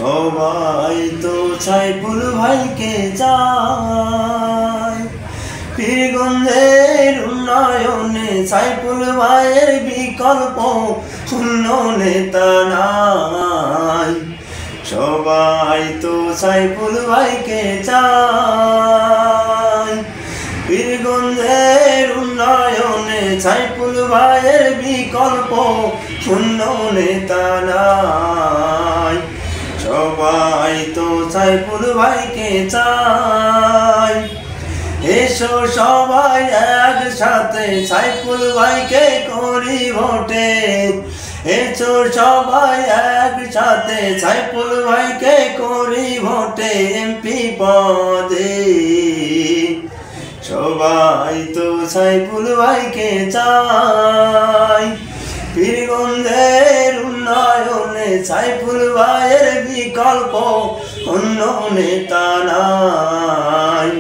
সবাই তো সাইফুল ভাইকে চায়। পীরগঞ্জের উন্নয়নে সাইফুল ভাইয়ের বিকল্প শূন্য নেতা নাই। সবাই তো সাইফুল ভাইকে চায়। পীরগঞ্জের উন্নয়নে সাইফুল ভাইয়ের বিকল্প শূন্য নেতা নাই। সবাই তো সাইফুল ভাইকে চায়। এসো সবাই একসাথে সাইফুল ভাইকে করি ভোটে। এসো সবাই একসাথে সাইফুল ভাইকে করি ভোটে এমপি পদে। সবাই তো সাইফুল ভাইকে চায়। পীরগঞ্জের উন্নয়নে সাইফুল ভাইয়ের বিকল্প অন্য নেতা নাই।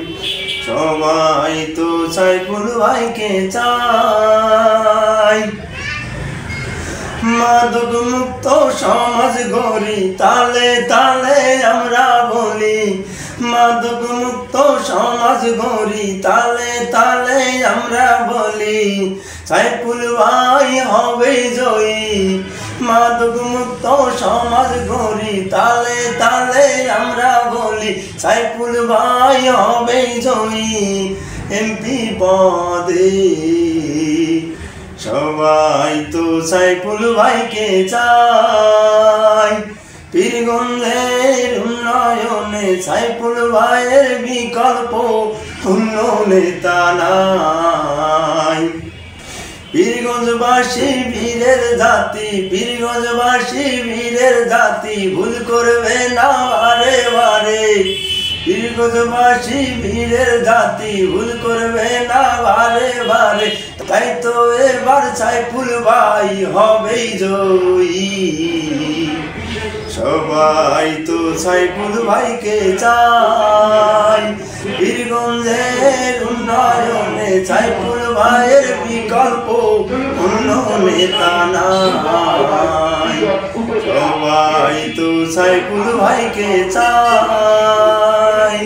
সবাই তো সাইফুল ভাইকে চায়। মাদক মুক্ত সমাজ গড়ি তালে তালে আমরা বলি। মাদক মুক্ত সমাজ গড়ি তালে তালে আমরা বলি। সাইফুল ভাই হবে জয়ী। মাদক মুক্ত সমাজ গড়ি তালে তালে আমরা বলি। সাইফুল ভাই হবে জয়ী এমপি পদে। সবাই তো সাইফুল ভাইকে চায়। পীরগঞ্জের উন্নয়নে সাইফুল ভাইয়ের বিকল্প অন্য নেতা নাই। পীরগঞ্জবাসী বীরের জাতি, পীরগঞ্জবাসী বীরের জাতি ভুল করবে না বারে বারে। পীরগঞ্জবাসী বীরের জাতি ভুল করবে না বারে বারে। তাই তো এবার সাইফুল ভাই হবেই জয়ী। সবাই তো সাইফুল ভাইকে চায়। পীরগঞ্জের উন্নয়নে সাইফুল ভাইয়ের বিকল্প অন্য নেতা নাই। সবাই তো সাইফুল ভাইকে চায়।